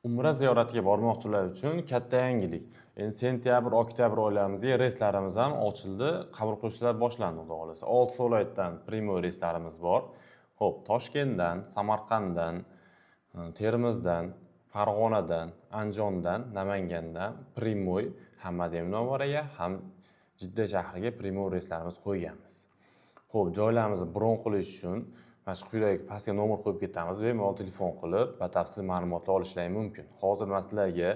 Umra ziyoratiga bormoqchilar uchun katta yangilik. Endi sentyabr, oktyabr oylarimizga reyslarimiz ham ochildi. Qabul qilishlar boshlandi, xudo xohlasa. 6 viloyatdan primoy reyslarimiz bor. Xo'p, Toshkentdan, Samarqanddan, Termizdan, Farg'onadan, Andijondan, Namangandan primoy ham Madina Munavvaraga, ham Jidda shahriga primoy reyslarimiz qo'yganmiz. Xo'p, joylarimizni bron qilish uchun mana shu quyidagi pastga nomer qo'yib ketamiz. Bemalol telefon qilib, batafsil ma'lumotlar olishlari mumkin. Hozir men sizlarga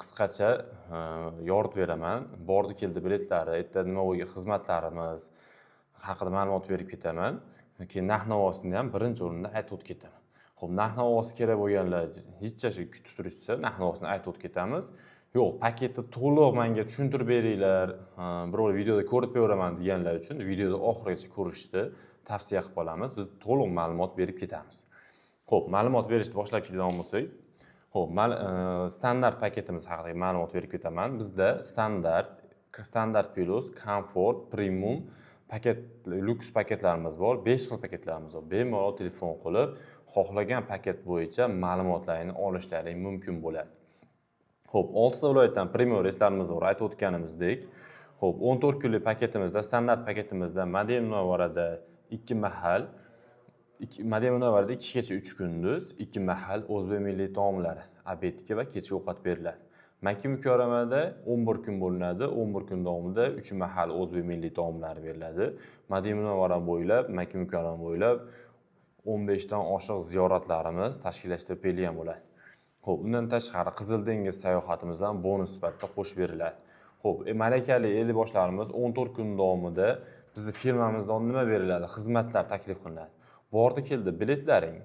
qisqacha yoritib beraman. Bordi keldi biletlari, ertaga nima bo'lgan xizmatlarimiz haqida ma'lumot berib ketaman. Keyin narx-navosini ham birinchi o'rinda aytib o'tib ketaman. Xo'p, narx-navosi kerak bo'lganlar hech kutib turishsa, narx-navosini aytib o'tib ketamiz. Yo'q, paketni to'liq menga tushuntirib beringlar, biror videoda ko'rib beraman deganlar uchun videoda oxirigacha ko'rishni tavsiya qilib qolamiz. Biz to'liq ma'lumot berib ketamiz. Xo'p, ma'lumot berishni boshlab ketadigan bo'lsak, xo'p, standart paketimiz haqida ma'lumot berib ketaman. Bizda standart plus, komfort, premium paket, lyuks paketlarimiz bor. 5 xil paketlarimiz bor. Bemalol telefon qilib, xohlagan paket bo'yicha ma'lumotlarni olishlaring mumkin bo'ladi. Xo'p, 6 viloyatdan primoy reyslarimiz bor, aytib o'tganimizdek. Xo'p, 14 kunlik paketimizda, standart paketimizda Madina Munavvarada 2 mahal, Madina Munavvarada 2 kecha 3 kunduz, 2 mahal o'zbek milliy taomlari, obedga va kechki ovqat beriladi. Makka Mukarramada 11 kun bo'linadi, 11 kun davomida 3 mahal o'zbek milliy taomlari beriladi. Madina Munavvara bo'ylab, Makka Mukarrama bo'ylab 15 dan oshiq ziyoratlarimiz tashkillashtirib berilgan bo'ladi. Xo'p, undan tashqari Qizil dengiz sayohatimiz ham bonus sifatida qo'shib beriladi. Xo'p, malakali ellikboshlarimiz 14 kun davomida bizning firmamizdan nima beriladi? Xizmatlar taklif qilinadi. Bordi keldi biletlaring,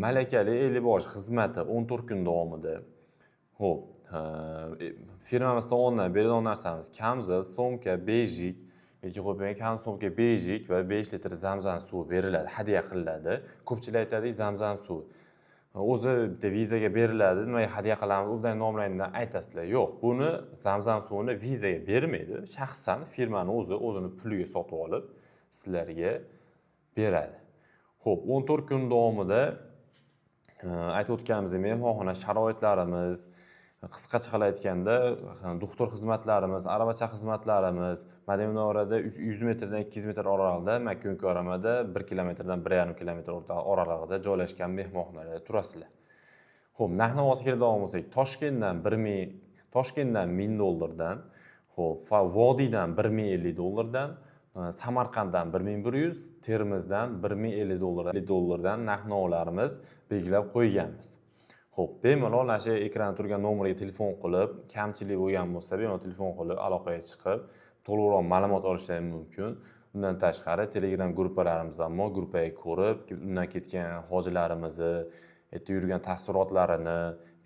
malakali ellikbosh xizmati 14 kun davomida. Xo'p, firmamiz tomonidan beriladigan narsamiz kamzil, so'mka, bejik, yoki qo'ygan kam so'mka bejik va 5 litr zamzam suvi beriladi, hadya qilinadi. Ko'pchilik aytadi, zamzam suvi o'zi bitta vizaga beriladi, nimaga hadya qilamiz, o'zlaring nomlaringdan aytasizlar. Yo'q, buni zamzam suvini vizaga bermaydi. Shaxsan firmani o'zini puliga sotib olib, sizlarga beradi. Xo'p, 14 kun davomida aytib o'tganimizdek, mehmonxona sharoitlarimiz, qisqacha qilib aytganda, doktor xizmatlarimiz, aravacha xizmatlarimiz, Madina Munavvarada 100 metrdan 200 metr oralig'ida, Makka Mukarramada 1 kilometrdan 1,5 kilometr oralig'ida joylashgan mehmonxonalarda turasizlar. Xo'p, narx-navosi keladigan bo'lsak, Toshkentdan $1000 dan, xo'p, Vodiydan $1050 Samarqanddan 1100, Termizdan $1050 narx-navolarimiz belgilab qo'yganmiz. Xo'p, bemalol mana shu ekranda turgan nomerga telefon qilib, kamchilik bo'lgan bo'lsa, bemalol telefon qilib aloqaga chiqib, to'liqroq ma'lumot olishlari mumkin. Undan tashqari Telegram gruppalarimiz ham bor, gruppaga ko'rib, undan ketgan hojilarimizni, yerda yurgan taassurotlarini,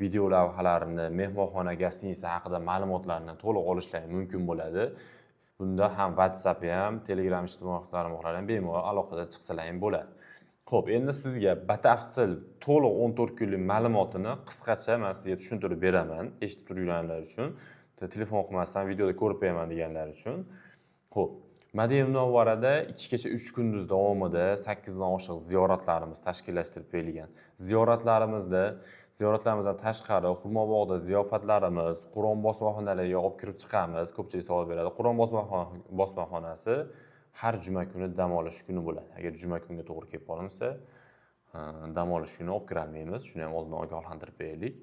video lavhalarini, mehmonxona, gostinitsa haqida ma'lumotlarni to'liq olishlari mumkin bo'ladi. Bunda ham WhatsApp ham, Telegram ijtimoiy tarmoqlar ham bemalol aloqada chiqsalar ham bo'ladi. Xo'p, endi sizga batafsil to'liq 14 kunlik ma'lumotini qisqacha men sizga tushuntirib beraman, eshitib turganlar uchun, telefon qilmasdan videoda ko'rib beraman deganlar uchun. Xo'p, Madina Munavvarada 2 kecha 3 kunduz davomida 8 dan oshiq ziyoratlarimiz tashkillashtirib berilgan. Ziyoratlarimizdan tashqari Xurmobog'da ziyofatlarimiz, Qur'on bosmaxonalariga olib kirib chiqamiz, ko'pchilik savol beradi. Qur'on bosmaxonasi har juma kuni dam olish kuni bo'ladi. Agar juma kuniga to'g'ri kelib qolsa, dam olish kuni olib kirolmaymiz. Shuni ham oldin ogohlantirib beraylik.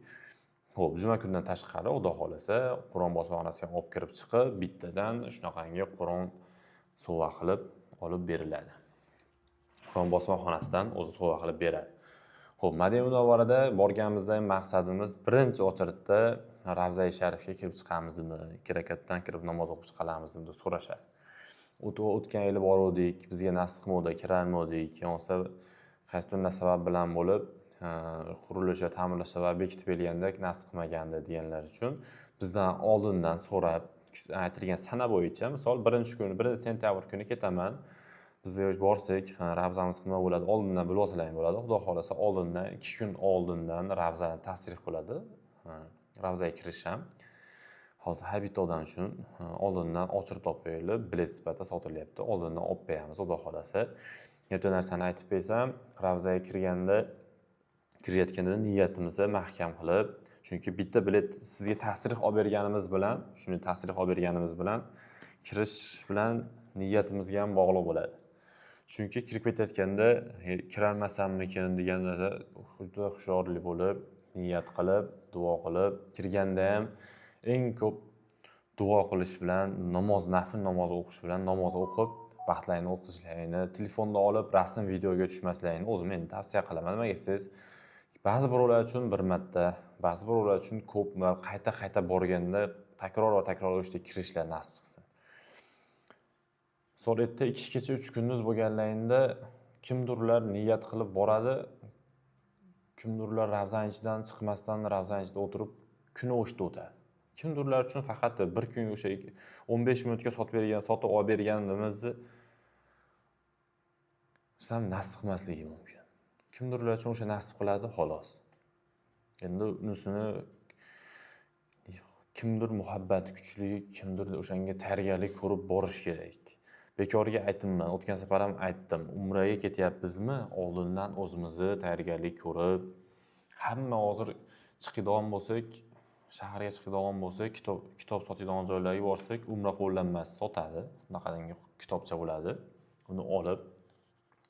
Xo'p, juma kunidan tashqari, xudo xolasa, Qur'on bosmaxonasiga olib kirib chiqib, bittadan shunaqangi Qur'on sovg'a qilib olib beriladi. Qur'on bosmaxonasidan o'zi sovg'a qilib beradi. Xo'p, Madina Munavvarada borganimizda maqsadimiz birinchi ochiriqda Ravza-i Sharifga kirib chiqamizmi, 2 rakatdan kirib namoz o'qib chiqalamizmi deb so'rashadi. O'tgan yili boruvdik, bizga nasib qilmadi, kirolmadik, yo'qsa qaysidir sabab bilan bo'lib, qurilish va ta'mirlash sababi bekitib berilganda nasib qilmagandi deganlar uchun bizdan oldindan so'rab, aytilgan sana bo'yicha, misol 1-sentyabr kuni ketaman. Bizga borsak, ravzamiz nima bo'ladi, oldindan bilib olsalar bo'ladi. Xudo xolasa oldindan 2 kun oldindan ravzani tasrif qiladi. Ravzaga kirish ham hozir har bitta odam uchun oldindan ochirib topib berilib, bilet sifatida sotilyapti. Oldindan olib beramiz, xudo xolasa. Yerda narsani aytib bersam, ravzaga kirganda kirayotganda niyatimizni mahkam qilib, chunki bitta bilet sizga tasrih olib berganimiz bilan, shuni tasrih olib berganimiz bilan kirish bilan niyatimizga ham bog'liq bo'ladi. Chunki kirib ketayotganda kirarmasammikin deganda juda hushyorli bo'lib, niyat qilib, duo qilib, kirganda ham eng ko'p duo qilish bilan, nafl namoz o'qish bilan namoz o'qib, baxtlarni o'qishlarini, telefonda olib rasm videoga tushmaslarini o'zim endi tavsiya qilaman. Nimaga siz ba'zi birovlar uchun bir marta, ba'zi birovlar uchun ko'p qayta borganda takror va takror o'shga kirishlar nasib qilsin. So'litda 2 kecha 3 kunduz bo'lganligida kimdirlar niyat qilib boradi, kimdirlar ravzan ichidan chiqmasdan ravzan ichida o'tirib kuni o'shda o'tadi. Kimdirlar uchun faqat bir kun o'sha 15 minutga sotib olib berganimizni ham nasib qilmasligi mumkin. Kimdirlar uchun o'sha nasib qiladi, xolos. Endi unisini kimdir muhabbati kuchli, kimdir o'shanga tayyorgarlik ko'rib borish kerak. Bekorga aytdim, o'tgan safar ham aytdim. Umraga ketyapmizmi? Oldindan o'zimizni tayyorgarlik ko'rib, hamma hozir chiqadigan bo'lsak, shaharga chiqadigan bo'lsak, kitob sotadigan joylarga borsak, umra qo'llanmasi sotadi. Bunaqangi kitobcha bo'ladi. Uni olib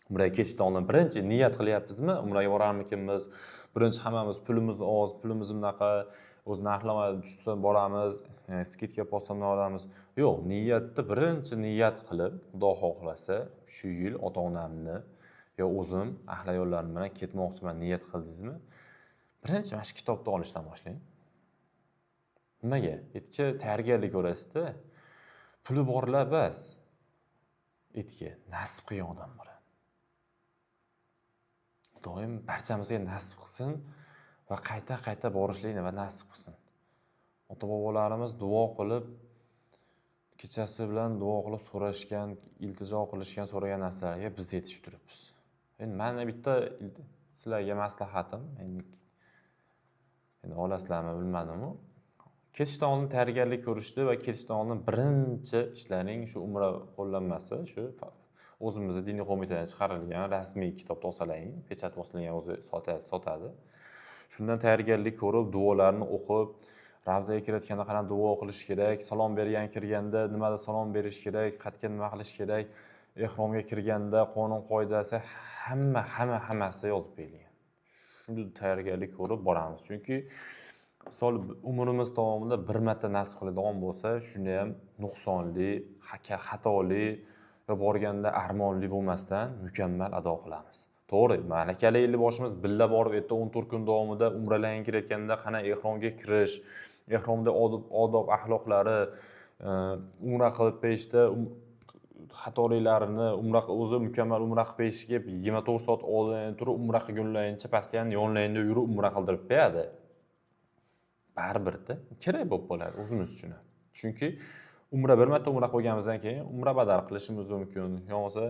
umraga ketishdan oldin birinchi niyat qilyapmizmi? Umraga borarmikinmiz? Birinchi hammamiz pulimiz oz, pulimiz bunaqa o'z narxlamada tushsa boramiz, skidka bo'lsa olamiz. Yo'q, niyatni birinchi niyat qilib, Xudo xohlasa, shu yil ota-onamni yo o'zim ahli yo'llarim bilan ketmoqchiman niyat qildingizmi? Birinchi mana shu kitobni olishdan boshlang. Nimaga? Etga tayyorgarlik ko'rasizda. Puli borlar bas. Etga nasib qilgan odam bor. Doim barchamizga nasib qilsin va qayta borishlikni va nasib qilsin. Ota-bobolarimiz duo qilib, kechasi bilan duo qilib so'rashgan, iltijo qilishgan, so'ragan narsalarga biz yetishib turibmiz. Endi mana bitta sizlarga maslahatim, endi olasizlarmi bilmadim-ku. Ketishdan oldin tayyorgarlik ko'rishdi va ketishdan oldin birinchi ishlaring shu umra qo'llanmasi, shu o'zimizning diniy qo'mitadan chiqarilgan rasmiy kitobda olsalang, pechat bosilgan o'zi sotadi. Shundan tayyorgarlik ko'rib, duolarni o'qib, ravzaga kirayotganda qanday duo qilish kerak, salom bergan kirganda nimada salom berish kerak, qayerga nima qilish kerak, ehromga kirganda qonun qoidasi hammasi yozib berilgan. Shunday tayyorgarlik ko'rib boramiz. Chunki misol umrimiz davomida bir marta nasib qiladigan bo'lsa, shuni ham nuqsonli, xatoli va borganda armonli bo'lmasdan mukammal ado qilamiz. To'g'ri, malakali yilni boshimiz billa borib, erta 14 kun davomida umralarga kirayotganda qana ehromga kirish, ehromda odob axloqlari, umra qilib peshda xatoliklarini o'zi mukammal umra qilib peshga 24 soat oldin turib umra qilgunlayincha pastdan yonlayinda yurib umra qildirib qo'yadi. Baribirda kerak bo'lib qoladi o'zimiz uchun. Chunki umra bir marta umra qilganimizdan keyin umra badal qilishimiz mumkin, yo'qsa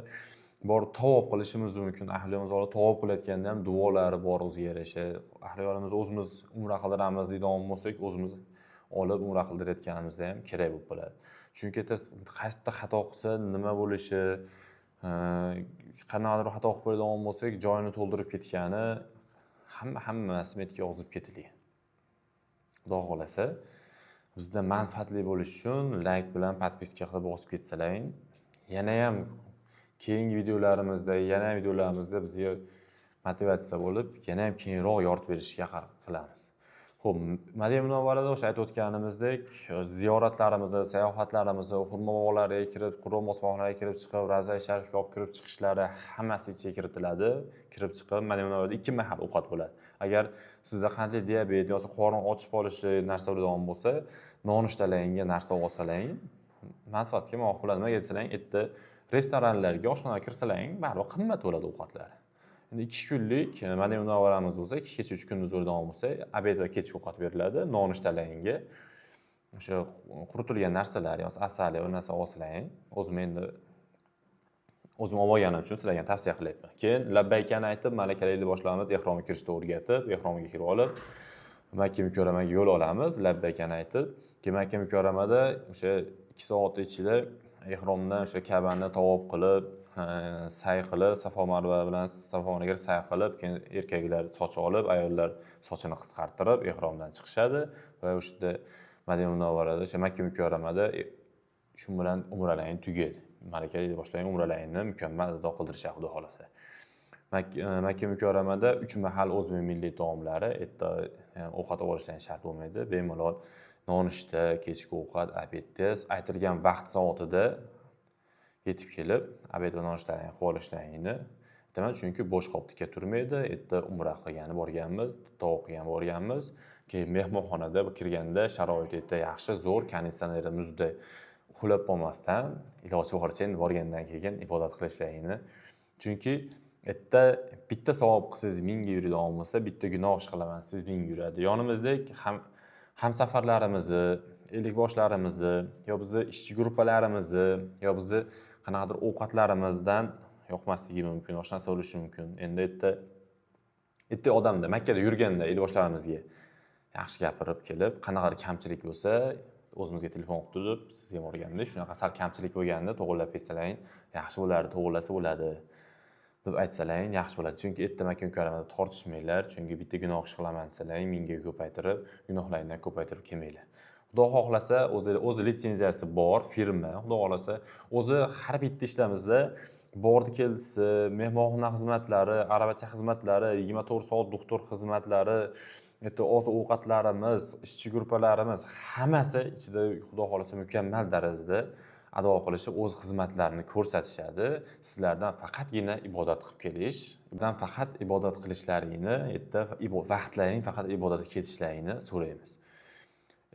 borib tavob qilishimiz mumkin. Ahlimiz olib tavob qilayotganda ham duolari bor o'ziga yarasha. Ahlimiz o'zimiz umra qildiramiz deydigan bo'lsak, o'zimiz olib umra qildirayotganimizda ham kerak bo'lib qoladi. Chunki qasdda xato qilsa nima bo'lishi, qanaqadir xato qilib qo'yadigan bo'lsak, joyini to'ldirib ketgani hammasi metga yozib ketilgan. Xudo xolasa, bizda manfaatli bo'lish uchun like bilan podpiska qilib bosib ketsalaring, yana ham keyingi videolarimizda bizga motivatsiya bo'lib, yana ham keyinroq yoritib berishga qilamiz. Xo'p, Madina Munavvarada o'sha aytib o'tganimizdek, ziyoratlarimizni, sayohatlarimizni, xurmo bog'lariga kirib, Qur'on bosmoqlariga kirib chiqib, Ravza Sharifga olib kirib chiqishlari hammasi ichiga kiritiladi. Kirib chiqib, Madina Munavvarada 2 mahal ovqat bo'ladi. Agar sizda qandli diabet yoki qorin ochib qolishi narsa bo'ladigan bo'lsa, nonushtalangga narsa olsalang, manfaatga muvofiq bo'ladi. Nima desalang, erta restoranlarga, oshxonaga kirsalang, baribir qimmat bo'ladi ovqatlari. Endi 2 kunlik Madina Munavvaramiz bo'lsa, 2 kecha 3 kunduz bo'ladigan bo'lsa, obed va kechki ovqat beriladi. Nonushtalangga o'sha quritilgan narsalar yoki asal va narsa olsalang, o'zim olib olganim uchun sizlarga tavsiya qilyapman. Keyin labbaykani aytib, malakalikni boshlaymiz, ehromga kirishni o'rgatib, ehromga kirib olib, Makka mukarramaga yo'l olamiz, labbaykani aytib. Keyin Makka mukarramada o'sha 2 soat ichida ehromdan o'sha Ka'bani tavob qilib, say qilib, Safo Marva bilan Safonaga say qilib, keyin erkaklar soch olib, ayollar sochini qisqartirib ehromdan chiqishadi va o'sha Madina Munavvarada, o'sha Makka mukarramada shu bilan umralaring tugaydi. Malakali boshlangan umralaringni mukammal ado qildirishadi, xudo xolasa. Makka mukarramada 3 mahal o'zbek milliy taomlari, erta ovqat olishlari shart bo'lmaydi. Bemalol nonushta, kechki ovqat, obed tez aytilgan vaqt soatida yetib kelib, obed va nonushtalarni qilib olishlaringni aytaman, chunki bo'sh qolib tikka turmaydi. Erta umra qilgani borganmiz, tovuq qilgan borganmiz. Keyin mehmonxonada kirganda sharoit erta yaxshi, zo'r, konditsionerda muzda uxlab qolmasdan iloji boricha endi borgandan keyin ibodat qilishlaringni. Chunki erta bitta savob qilsangiz 1000 ga yuradigan bo'lsa, bitta gunoh ish qilaman siz 1000 ga yuradi. Yonimizdek hamsafarlarimizni, ellikboshlarimizni, yo bizni ishchi gruppalarimizni, yo bizni qanaqadir ovqatlarimizdan yoqmasligi mumkin, oshna bo'lishi mumkin. Endi erta odamda Makkada yurganda ellikboshlarimizga yaxshi gapirib kelib, qanaqadir kamchilik bo'lsa, o'zimizga telefon qilib turib, sizga borganda shunaqa sal kamchilik bo'lganda to'g'rilab ketsalaring yaxshi bo'lardi, to'g'rilasa bo'ladi deb aytsalaring yaxshi bo'ladi. Chunki erta Makka mukarramada tortishmanglar, chunki bitta gunoh ish qilaman desalaring mingga ko'paytirib, gunohlaringdan ko'paytirib kelmanglar. Xudo xohlasa, o'zi litsenziyasi bor firma, xudo xohlasa, o'zi har bitta ishlamizda bordi keldisi, mehmonxona xizmatlari, aravacha xizmatlari, 24 soat doktor xizmatlari, oziq ovqatlarimiz, ishchi gruppalarimiz hammasi ichida xudo xohlasa mukammal darajada ado qilishib, o'z xizmatlarini ko'rsatishadi. Sizlardan faqatgina ibodat qilib kelish, bundan faqat ibodat qilishlaringni, vaqtlaring faqat ibodatga ketishlaringni so'raymiz.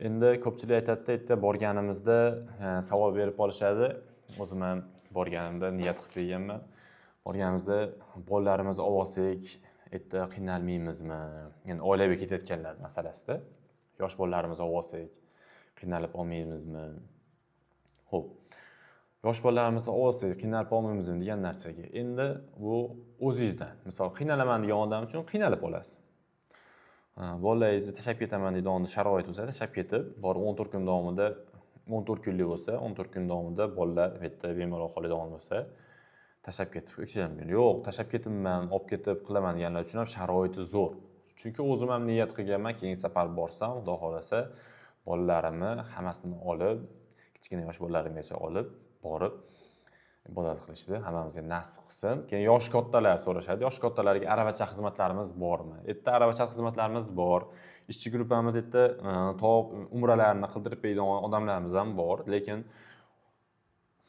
Endi ko'pchilik aytadi, erta borganimizda savol berib olishadi. O'zim ham borganimda niyat qilib kelganman. Borganimizda bolalarimiz olsak, erta qiynalmaymizmi? Ya'ni oilaviy ketayotganlar masalasida yosh bolalarimiz olsak, qiynalib olmaymizmi? Xo'p. Yosh bolalarimizni olsak, qiynalib olmaymizmi degan narsaga. Endi bu o'zingizdan. Misol, qiynalaman degan odam uchun qiynalib olasiz. Bolalaringizni tashlab ketaman degan sharoit bo'lsa, tashlab ketib, borib 14 kun davomida 14 kunlik bo'lsa, 14 kun davomida bolalar yerda bemalol qoladigan bo'lsa, tashlab ketib o'tishim mumkin. Yo'q, tashlab ketibman, olib ketib qilaman deganlar uchun ham sharoiti zo'r. Chunki o'zim ham niyat qilganman, keyingi safar borsam, xudo xolasa, bolalarimni hammasini olib, kichkina yosh bolalarimgacha olib borib ibodat qilishdi. Hammamizga nasib qilsin. Keyin yosh kattalar so'rashadi. Yosh kattalarga aravacha xizmatlarimiz bormi? Erta aravacha xizmatlarimiz bor. Ishchi gruppamiz erta umralarni qildirib beradigan odamlarimiz ham bor. Lekin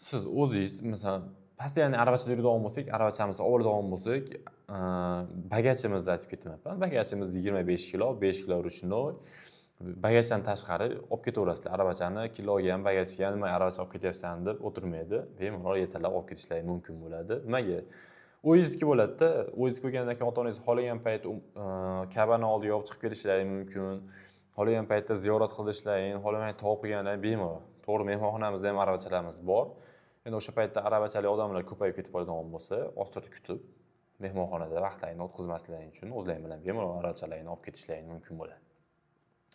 siz o'zingiz, masalan, postoyanniy aravachada yuradigan bo'lsak, aravachamizni oladigan bo'lsak, bagajimizni aytib ketmayapman. Bagajimiz 25 kilo, 5 kilo rучной. Bagajdan tashqari olib ketaverasizlar. Aravachani kiloga ham, bagajga ham nima aravacha olib ketyapsan deb o'tirmaydi. Bemalol yetalab olib ketishlari mumkin bo'ladi. Nimaga? O'zingizniki bo'ladi-da. O'zingiz ko'rgandan keyin ota-onangiz xohlagan payt Ka'bani oldiga olib chiqib kelishlari mumkin. Xohlagan paytda ziyorat qilishlari, xohlagan tavob qilganlar bemalol. To'g'ri, mehmonxonamizda ham aravachalarimiz bor. Endi o'sha paytda aravachali odamlar ko'payib ketib qoladigan bo'lsa, oxirgi kutib mehmonxonada vaqtlarini o'tkazmasliklaring uchun o'zlaring bilan bemalol aravachalarni olib ketishlari mumkin bo'ladi.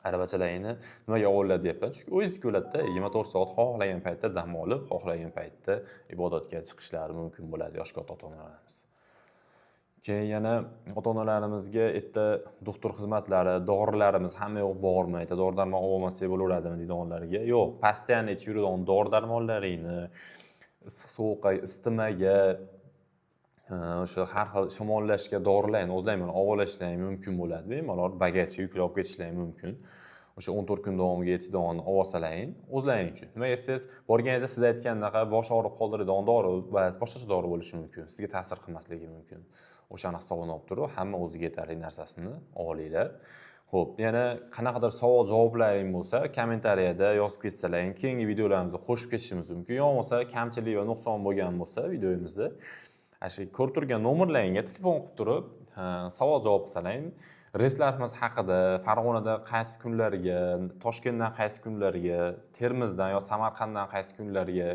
Aravachalarni nimaga oladi deyapman? Chunki o'zingizga bo'ladi-da, 24 soat xohlagan paytda dam olib, xohlagan paytda ibodatga chiqishlari mumkin bo'ladi yosh katta ota-onalarimiz. Keyin yana ota-onalarimizga erta doktor xizmatlari, dorilarimiz hamma yo'q bormi? Aytadi, dori-darmon olmasak bo'laveradimi deganlarga. Yo'q, postoyanno ichib yuradigan dori-darmonlaringni issiq sovuqqa, istimaga, o'sha har xil shamollashga dorilarni o'zlaring bilan olib olishlaring mumkin bo'ladi. Bemalol bagajga yuklab olib ketishlaring mumkin. O'sha 14 kun davomiga yetadigan olib olsalaring o'zlaring uchun. Nimaga siz borganingizda siz aytgandaqa bosh og'riq qoldiradigan dori va boshqacha dori bo'lishi mumkin. Sizga ta'sir qilmasligi mumkin. O'shani hisobini olib turib, hamma o'ziga yetarli narsasini olinglar. Xo'p, yana qanaqadir savol javoblaring bo'lsa, kommentariyada yozib ketsalaring, keyingi videolarimizda qo'shib ketishimiz mumkin. Yo bo'lmasa kamchilik va nuqson bo'lgan bo'lsa videomizda shu ko'rib turgan nomerlaringga telefon qilib turib, savol javob qilsalaring, reyslarimiz haqida, Farg'onada qaysi kunlarga, Toshkentdan qaysi kunlarga, Termizdan yo Samarqanddan qaysi kunlarga,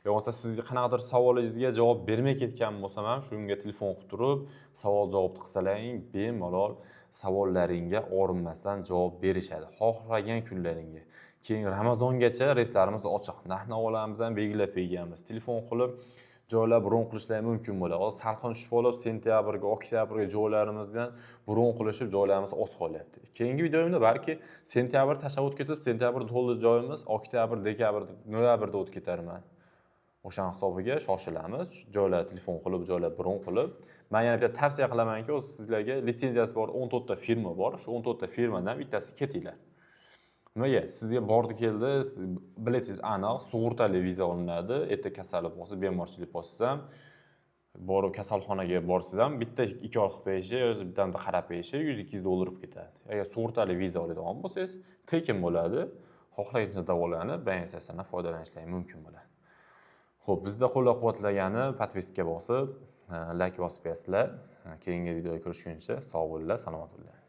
yo bo'lmasa sizning qanaqadir savolingizga javob bermay ketgan bo'lsam ham, shunga telefon qilib turib, savol javob qilsalaring, bemalol savollaringga orinmasdan javob berishadi. Xohlagan kunlaringga. Keyin Ramazongacha reyslarimiz ochiq. Narx-navolarimizni ham belgilab qo'yganmiz. Telefon qilib joylab bron qilishlar mumkin bo'ladi. Hozir salqin tushib qolib, sentyabrga, oktyabrga joylarimizdan bron qilishib joylarimiz oz qolyapti. Keyingi videomda balki sentyabr tashlab o'tib ketib, sentyabr to'ldi joyimiz, oktyabr, dekabr, noyabrda o'tib ketarman. O'sha hisobiga shoshilamiz. Joylar telefon qilib, joylar bron qilib. Men yana bitta tavsiya qilamanki, o'z sizlarga litsenziyasi bor 14 ta firma bor. Shu 14 ta firmadan bittasi ketinglar. Nimaga? Sizga bordi keldi, biletingiz aniq, sug'urtali viza olinadi. Erta kasallik bo'lsa, bemorchilik bo'lsa ham, borib kasalxonaga borsangiz ham bitta 2 oy qilib beyishi yoki bittani qarab beyishi $100-200 ketadi. Agar sug'urtali viza oladigan bo'lsangiz, tekin bo'ladi. Xohlagancha davolanib, bensiyadan foydalanishingiz mumkin bo'ladi. Xo'p, bizda qo'llab-quvvatlagani podpiska bosib, like bosib qo'yasizlar. Keyingi videoda ko'rishguncha sog' bo'linglar, salomat bo'linglar.